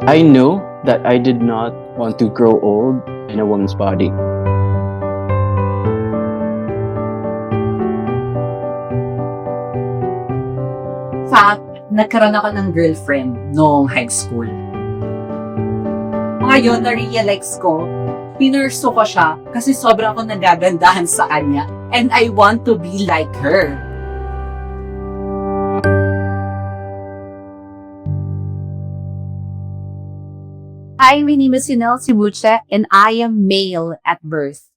I knew that I did not want to grow old in a woman's body. Fact, nagkaroon ako ng girlfriend noong high school. Ngayon, na-realize ko, pinurso ko siya kasi sobrang ako nagagandahan sa kanya and I want to be like her. Hi, my name is Yoniel Acebuche and I am male at birth.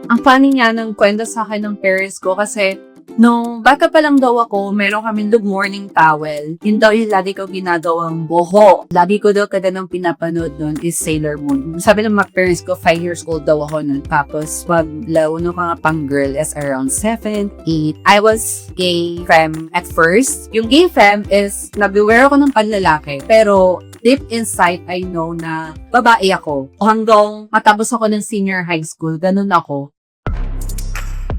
Ang funny niya ng kwento sa akin ng parents ko kasi nung bata pa lang daw ako, meron kaming good morning towel. Yun daw yung lagi ko ginagawang boho. Lagi ko daw kada nang pinapanood nun is Sailor Moon. Sabi ng mga parents ko, 5 years old daw ako nun. Tapos, pag launo ka nga pang girl is around 7, 8. I was gay femme at first. Yung gay femme is, nag-wear ako ng panlalaki. Pero, deep inside, I know na babae ako. Hanggang matapos ako ng senior high school, ganun ako.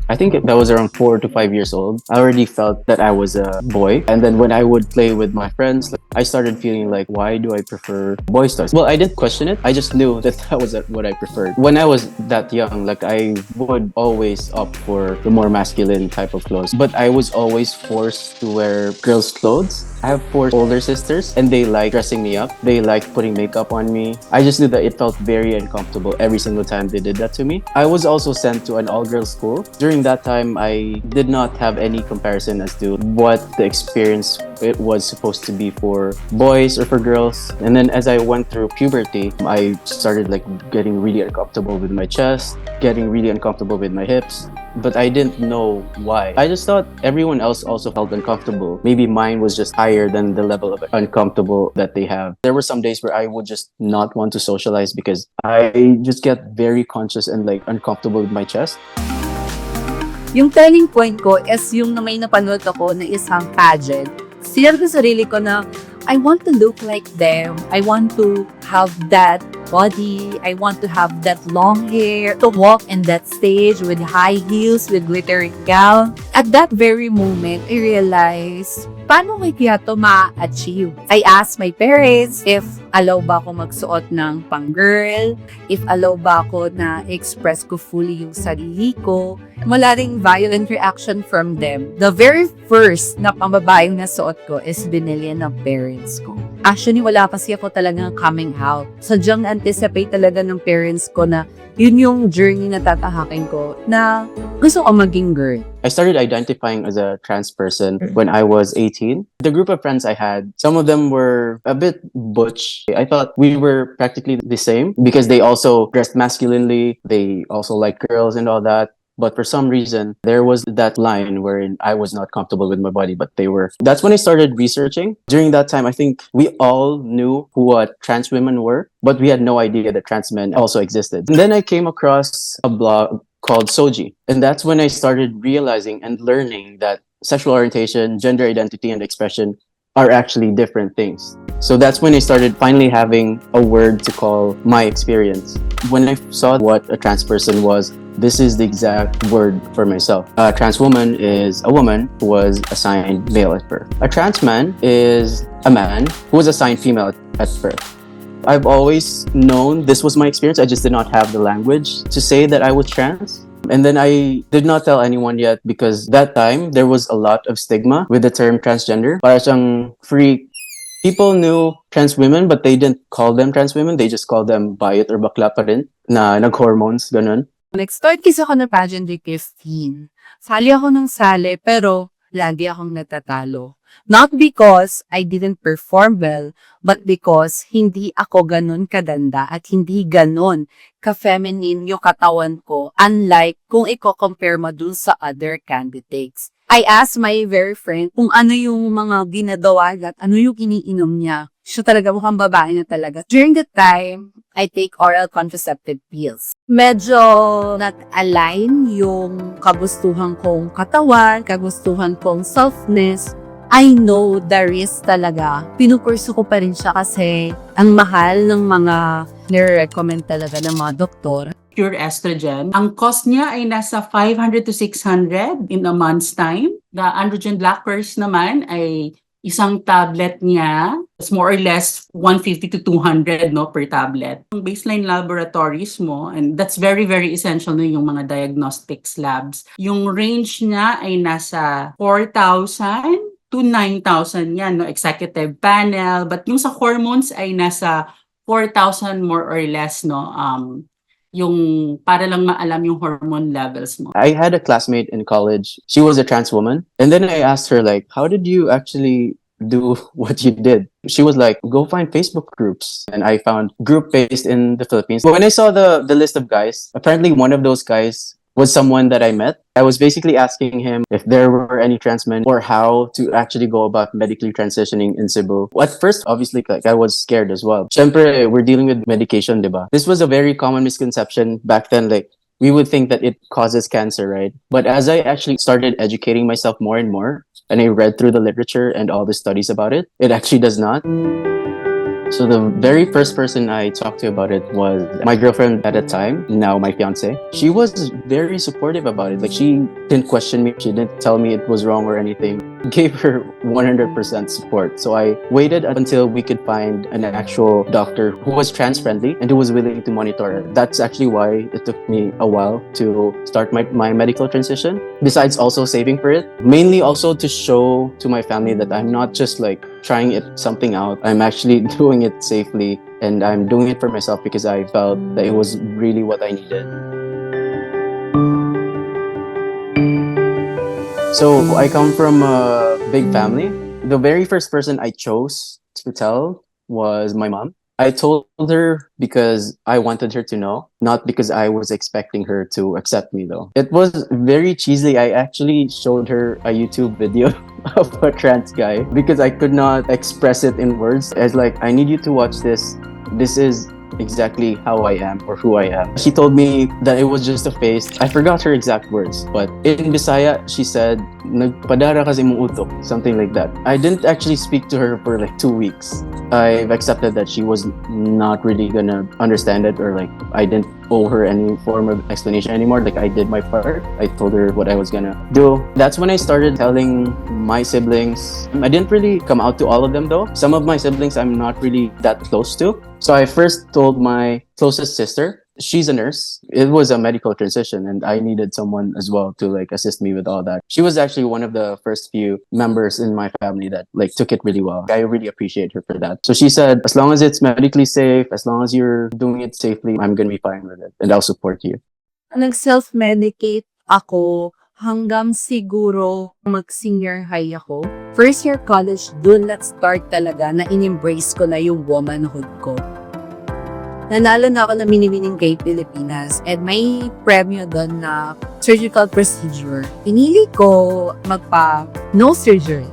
I think that was around 4 to 5 years old. I already felt that I was a boy. And then when I would play with my friends, I started feeling like, why do I prefer boys' toys? Well, I didn't question it. I just knew that that was what I preferred. When I was that young, like I would always opt for the more masculine type of clothes. But I was always forced to wear girls' clothes. I have 4 older sisters and they like dressing me up. They like putting makeup on me. I just knew that it felt very uncomfortable every single time they did that to me. I was also sent to an all-girls school. During that time, I did not have any comparison as to what the experience it was supposed to be for boys or for girls. And then as I went through puberty, I started like getting really uncomfortable with my chest, getting really uncomfortable with my hips. But I didn't know why. I just thought everyone else also felt uncomfortable. Maybe mine was just higher than the level of uncomfortable that they have. There were some days where I would just not want to socialize because I just get very conscious and like uncomfortable with my chest. Yung turning point ko is yung na may napanood ako na isang pageant. Sinabi ko sa sarili ko na I want to look like them. I want to have that body. I want to have that long hair. To walk in that stage with high heels, with glittering gown. At that very moment, I realized, paano ko kaya ito ma-achieve? I asked my parents if allow ba ako magsuot ng pang-girl, if allow ba ako na express ko fully yung sarili ko. Wala ring violent reaction from them. The very first na pambabaeng nasuot ko is binili ng parents ko. Actually, wala kasi ako talagang coming out. Sadyang anticipate talaga ng parents ko na yun yung journey na tatahakin ko na gusto ko maging girl. I started identifying as a trans person when I was 18. The group of friends I had, some of them were a bit butch. I thought we were practically the same because they also dressed masculinely. They also liked girls and all that. But for some reason, there was that line wherein I was not comfortable with my body, but they were. That's when I started researching. During that time, I think we all knew who what trans women were, but we had no idea that trans men also existed. And then I came across a blog called Soji. And that's when I started realizing and learning that sexual orientation, gender identity, and expression are actually different things. So that's when I started finally having a word to call my experience. When I saw what a trans person was, this is the exact word for myself. A trans woman is a woman who was assigned male at birth. A trans man is a man who was assigned female at birth. I've always known this was my experience. I just did not have the language to say that I was trans. And then I did not tell anyone yet because that time there was a lot of stigma with the term transgender. Para siyang freak. People knew trans women but they didn't call them trans women. They just called them bayot or bakla pa rin na nag-hormones, ganun. Nag-start kasi ako ng pageantry 15. Sali ako ng sali pero lagi akong natatalo. Not because I didn't perform well, but because hindi ako ganun kadanda at hindi ganun ka-feminine yung katawan ko, unlike kung i-compare mo dun sa other candidates. I asked my very friend kung ano yung mga ginagawa at ano yung iniinom niya. Siya talaga mukhang babae na talaga. During that time, I take oral contraceptive pills. Medyo nag-align yung kagustuhan kong katawan, kagustuhan kong softness. I know there is talaga. Pinupurso ko pa rin siya kasi ang mahal ng mga nire-recommend talaga ng mga doktor. Pure estrogen. Ang cost niya ay nasa 500 to 600 in a month's time. The androgen blockers naman ay isang tablet niya It's more or less 150 to 200 no per tablet. Yung baseline laboratories mo, and that's very very essential no yung mga diagnostics labs. Yung range niya ay nasa 4,000 to 9,000 yan no executive panel, but yung sa hormones ay nasa 4,000 more or less no yung para lang maalam yung hormone levels mo. I had a classmate in college. She was a trans woman. And then I asked her, like, how did you actually do what you did? She was like, go find Facebook groups. And I found group based in the Philippines. But when I saw the list of guys, apparently one of those guys was someone that I met. I was basically asking him if there were any trans men or how to actually go about medically transitioning in Cebu. At first, obviously, like, I was scared as well. Siyempre, we're dealing with medication, diba? This was a very common misconception back then. Like, we would think that it causes cancer, right? But as I actually started educating myself more and more, and I read through the literature and all the studies about it, it actually does not. So the very first person I talked to about it was my girlfriend at the time, now my fiance. She was very supportive about it. Like, she didn't question me. She didn't tell me it was wrong or anything. Gave her 100% support. So I waited until we could find an actual doctor who was trans friendly and who was willing to monitor it. That's actually why it took me a while to start my medical transition. Besides also saving for it, mainly also to show to my family that I'm not just like trying something out. I'm actually doing it safely, and I'm doing it for myself because I felt that it was really what I needed. So I come from a big family. The very first person I chose to tell was my mom. I told her because I wanted her to know, not because I was expecting her to accept me though. It was very cheesy. I actually showed her a YouTube video of a trans guy because I could not express it in words. I was like, I need you to watch this. This is exactly how I am or who I am. She told me that it was just a phase. I forgot her exact words, but in Bisaya, she said, "Nagpadara kasi mong utok," something like that. I didn't actually speak to her for like 2 weeks. I've accepted that she was not really gonna understand it, or like I didn't owe her any form of explanation anymore. Like, I did my part. I told her what I was gonna do. That's when I started telling my siblings. I didn't really come out to all of them though. Some of my siblings I'm not really that close to. So I first told my closest sister. She's a nurse. It was a medical transition and I needed someone as well to like assist me with all that. She was actually one of the first few members in my family that like took it really well. I really appreciate her for that. So she said, as long as it's medically safe, as long as you're doing it safely, I'm gonna be fine with it and I'll support you. Nag-self-medicate ako hanggang siguro mag-senior high ako. First year college, dun start talaga na in-embrace ko na yung womanhood ko. Nanalo na ako ng Mini-Winning Gay Pilipinas and may premyo doon na surgical procedure. Pinili ko magpa-nose surgery.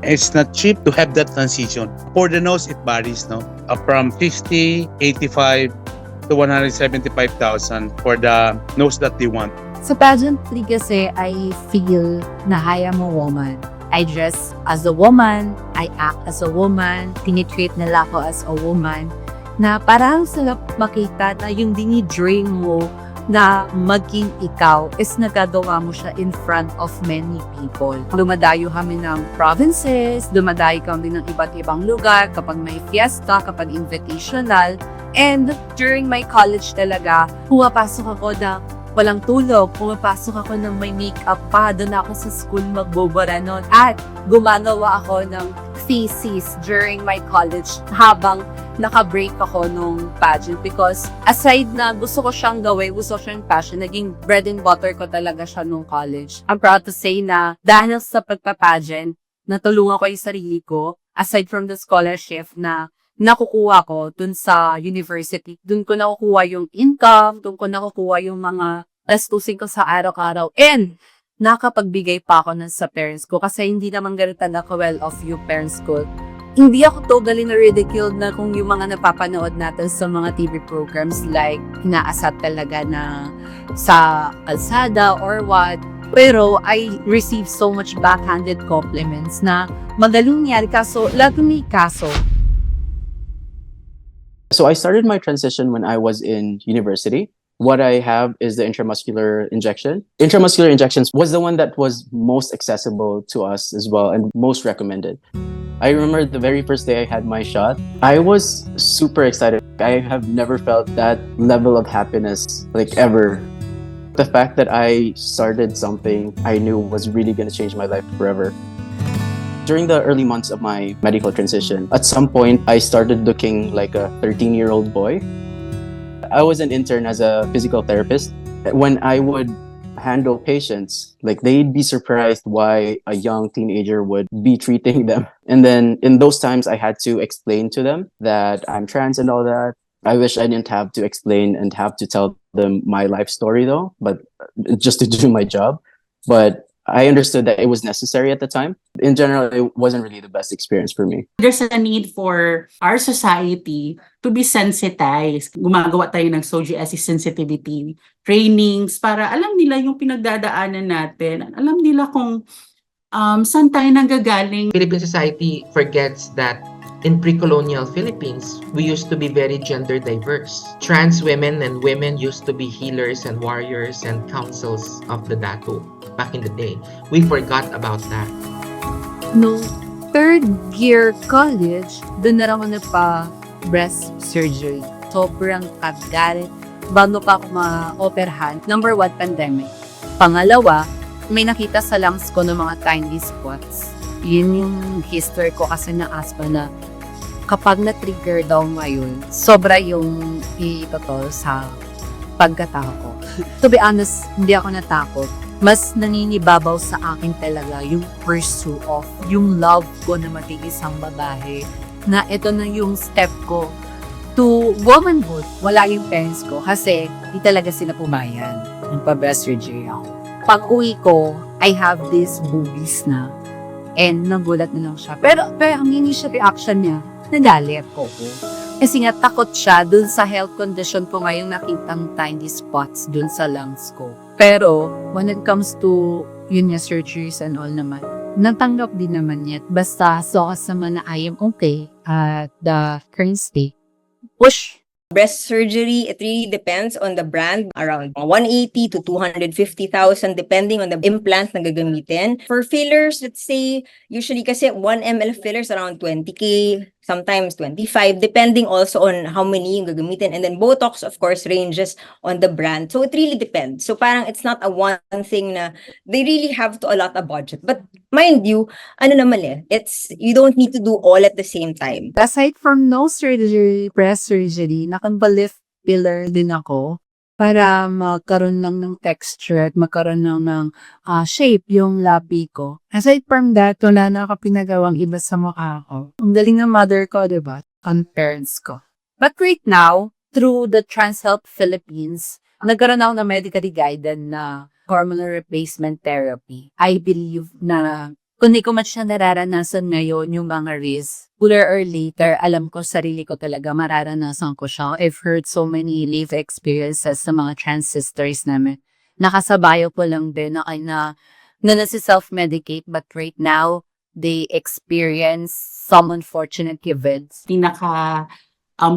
It's not cheap to have that transition. For the nose, it varies, no? From 50, 85 to 175,000 for the nose that they want. Sa pageantry kasi, I feel na I am a woman. I dress as a woman, I act as a woman, tinitreat nila ako as a woman, na parang sarap makita na yung dinidream mo na maging ikaw is nagagawa mo siya in front of many people. Dumadayo kami ng provinces, dumadayo kami ng iba't ibang lugar kapag may fiesta, kapag invitational. And during my college talaga, pumapasok ako na walang tulog, pumapasok ako ng may makeup pa, doon ako sa school magbobara nun. At gumagawa ako ng thesis during my college habang naka-break ako nung pageant because aside na gusto ko siyang gawin, gusto ko siyang passion, naging bread and butter ko talaga siya nung college. I'm proud to say na dahil sa pagpa-pageant, natulungan ko yung sarili ko aside from the scholarship na nakukuha ko dun sa university. Dun ko nakukuha yung income, dun ko nakukuha yung mga gastusin ko sa araw-araw. And nakapagbigay pa ako sa parents ko kasi hindi naman ganito naka-well-off yung parents ko. Hindi ako totally na-ridiculed na kung yung mga napapanood natin sa mga TV programs like inaasat talaga na sa kalsada or what. Pero I received so much backhanded compliments na magaling nangyari kaso, lagi may kaso. So I started my transition when I was in university. What I have is the intramuscular injection. Intramuscular injections was the one that was most accessible to us as well and most recommended. I remember the very first day I had my shot, I was super excited. I have never felt that level of happiness like ever. The fact that I started something I knew was really going to change my life forever. During the early months of my medical transition, at some point, I started looking like a 13-year-old boy. I was an intern as a physical therapist. When I would handle patients, like they'd be surprised why a young teenager would be treating them. And then in those times, I had to explain to them that I'm trans and all that. I wish I didn't have to explain and have to tell them my life story though, but just to do my job. But I understood that it was necessary at the time. In general, it wasn't really the best experience for me. There's a need for our society to be sensitized. Gumagawa tayo ng SOGIE sensitivity trainings para alam nila yung pinagdadaanan natin. Alam nila kung saan tayo nanggagaling. Philippine society forgets that in pre-colonial Philippines, we used to be very gender diverse. Trans women and women used to be healers and warriors and councils of the Datu back in the day. We forgot about that. No, third year college, doon na lang ako nagpa-breast surgery. Sobrang kagalit. Bago pa ako ma-operahan. Number 1, pandemic. Pangalawa, may nakita sa lungs ko ng mga tiny spots. Yun yung history ko kasi na asthma na kapag na-trigger daw ngayon, sobra yung itotol sa pagkatao ko. To be honest, hindi ako natakot. Mas naninibabaw sa akin talaga yung pursue of, yung love ko na maging isang babae. Na ito na yung step ko to womanhood. Wala yung parents ko kasi di talaga sila pumayan. Nagpa-breast surgery ako. Pag-uwi ko, I have these boobies na. And nagulat na lang siya. Pero ang initial reaction niya, nagalit ko. Kasi nga takot siya dun sa health condition ko ngayong nakitang tiny spots dun sa lungs ko. Pero when it comes to yun nga surgeries and all naman, natanggap din naman yet. Basta so kasama na I am okay at the current state. Push! Breast surgery, it really depends on the brand, around 180 to 250,000 depending on the implant na gagamitin. For fillers, let's say, usually kasi 1 ml fillers around 20K, sometimes 25, depending also on how many yung gagamitin. And then Botox, of course, ranges on the brand. So it really depends. So parang it's not a one thing na they really have to allot a budget. But mind you, ano naman it's, you don't need to do all at the same time. Aside from nose surgery, breast surgery, nakambalift filler din ako para magkaroon lang ng texture at magkaroon lang ng shape yung labi ko. Aside from that, wala na ako pinagawang iba sa mukha ko. Ang galing ng mother ko, diba? Ang parents ko. But right now, through the Trans Health Philippines, nagkaroon ako ng medically guided na hormonal replacement therapy. I believe na kung di ko man siya nararanasan ngayon, yung mga risks, sooner or later, alam ko, sarili ko talaga, mararanasan ko siya. I've heard so many life experiences sa mga trans sisters namin. Nakasabayo ko lang din na nasi-self-medicate, but right now, they experience some unfortunate events. Pinaka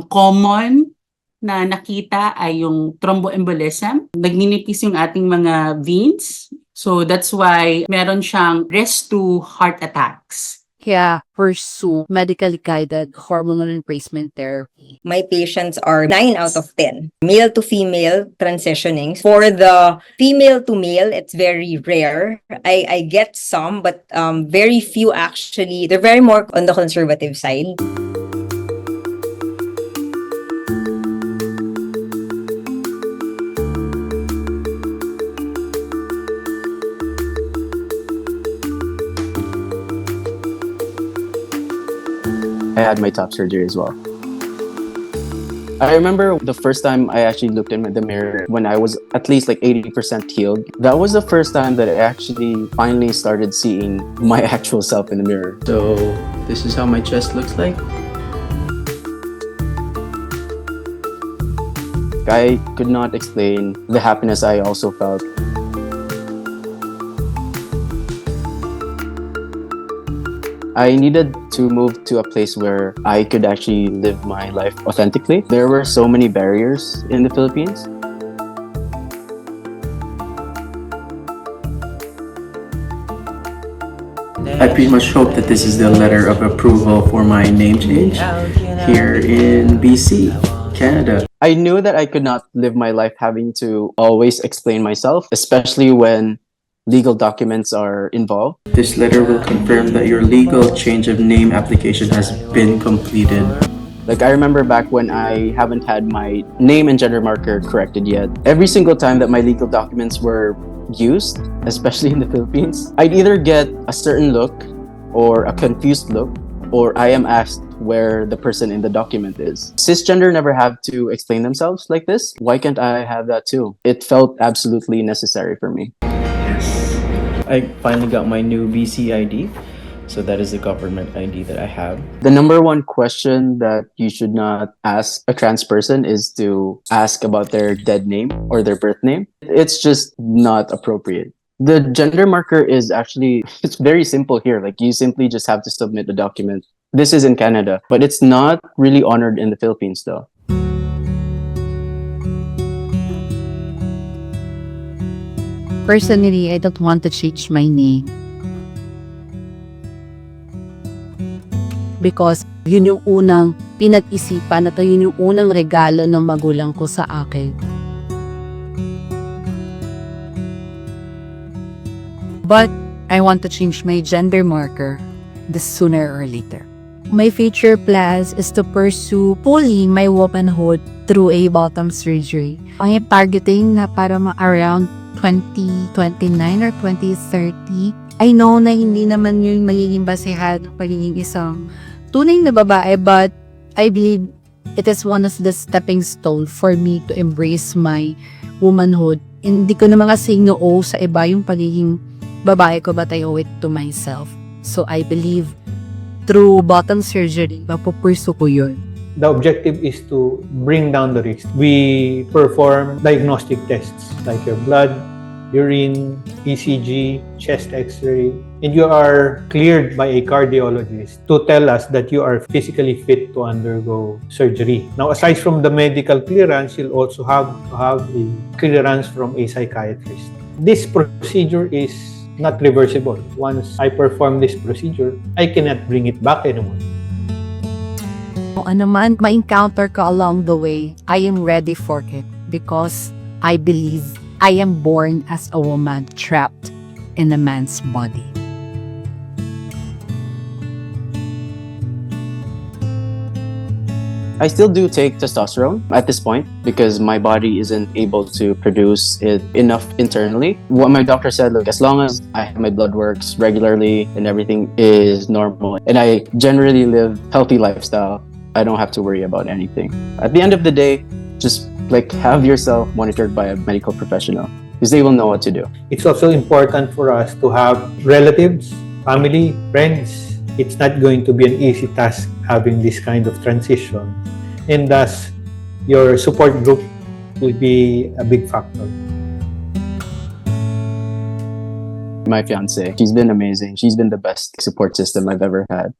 common na nakita ay yung thromboembolism. Nagninipis yung ating mga veins. So that's why meron siyang risk to heart attacks. Kaya pursue medically guided hormonal replacement therapy. My patients are 9 out of 10. Male to female transitioning. For the female to male, it's very rare. I get some, but very few actually. They're very more on the conservative side. I had my top surgery as well. I remember the first time I actually looked in the mirror when I was at least like 80% healed. That was the first time that I actually finally started seeing my actual self in the mirror. So this is how my chest looks like. I could not explain the happiness I also felt. I needed to move to a place where I could actually live my life authentically. There were so many barriers in the Philippines. I pretty much hope that this is the letter of approval for my name change here in BC, Canada. I knew that I could not live my life having to always explain myself, especially when legal documents are involved. This letter will confirm that your legal change of name application has been completed. Like, I remember back when I haven't had my name and gender marker corrected yet. Every single time that my legal documents were used, especially in the Philippines, I'd either get a certain look or a confused look, or I am asked where the person in the document is. Cisgender never have to explain themselves like this. Why can't I have that too? It felt absolutely necessary for me. I finally got my new BC ID. So that is the government ID that I have. The number one question that you should not ask a trans person is to ask about their dead name or their birth name. It's just not appropriate. The gender marker is actually, it's very simple here. Like, you simply just have to submit the document. This is in Canada, but it's not really honored in the Philippines though. Personally, I don't want to change my name. Because yun yung unang pinag-isipan at yun yung unang regalo ng magulang ko sa akin. But I want to change my gender marker this sooner or later. My future plans is to pursue fully my womanhood through a bottom surgery. I am targeting na para around 2029 or 2030. I know na hindi naman yung magiging basehan ng pagiging isang tunay na babae, but I believe it is one of the stepping stone for me to embrace my womanhood. Hindi ko naman kasi noo sa iba yung pagiging babae ko, but I owe it to myself. So I believe through bottom surgery, mapupurso ko yun. The objective is to bring down the risk. We perform diagnostic tests like your blood, urine, ECG, chest x-ray, and you are cleared by a cardiologist to tell us that you are physically fit to undergo surgery. Now, aside from the medical clearance, you'll also have to have a clearance from a psychiatrist. This procedure is not reversible. Once I perform this procedure, I cannot bring it back anymore. Kung ano man ma-encounter ko along the way, I am ready for it because I believe I am born as a woman trapped in a man's body. I still do take testosterone at this point because my body isn't able to produce it enough internally. What my doctor said, look, as long as my blood works regularly and everything is normal and I generally live healthy lifestyle, I don't have to worry about anything. At the end of the day, just like have yourself monitored by a medical professional because they will know what to do. It's also important for us to have relatives, family, friends. It's not going to be an easy task having this kind of transition, and thus your support group will be a big factor. My fiance, she's been amazing. She's been the best support system I've ever had.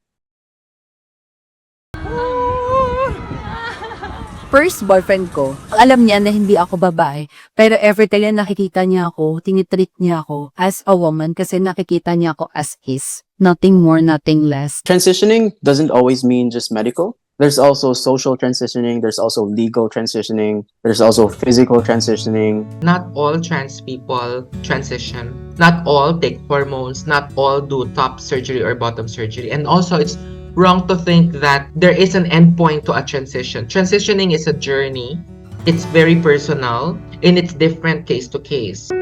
First boyfriend ko, alam niya na hindi ako babae, pero every time na nakikita niya ako, tinitreat niya ako as a woman kasi nakikita niya ako as his. Nothing more, nothing less. Transitioning doesn't always mean just medical. There's also social transitioning, there's also legal transitioning, there's also physical transitioning. Not all trans people transition. Not all take hormones. Not all do top surgery or bottom surgery. And also, it's wrong to think that there is an endpoint to a transition. Transitioning is a journey. It's very personal and it's different case to case.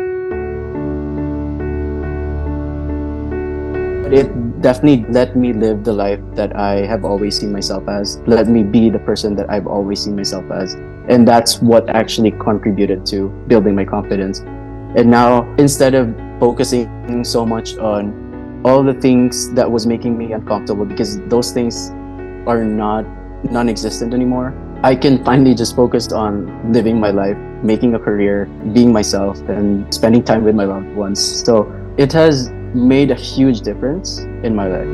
It definitely let me live the life that I have always seen myself as. Let me be the person that I've always seen myself as. And that's what actually contributed to building my confidence. And now, instead of focusing so much on all the things that was making me uncomfortable, because those things are not non-existent anymore, I can finally just focus on living my life, making a career, being myself, and spending time with my loved ones. So it has made a huge difference in my life.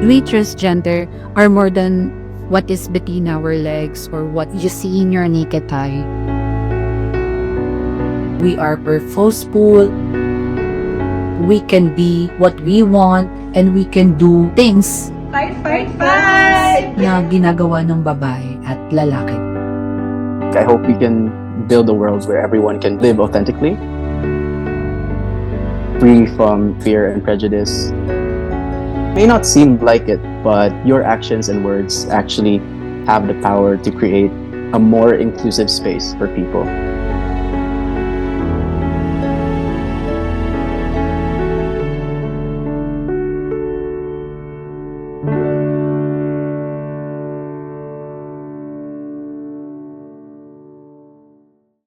We transgender are more than what is between our legs or what you see in your naked eye. We are purposeful. we can be what we want and we can do things na ginagawa ng babae at lalaki. I hope we can build a world where everyone can live authentically, free from fear and prejudice. May not seem like it, but your actions and words actually have the power to create a more inclusive space for people.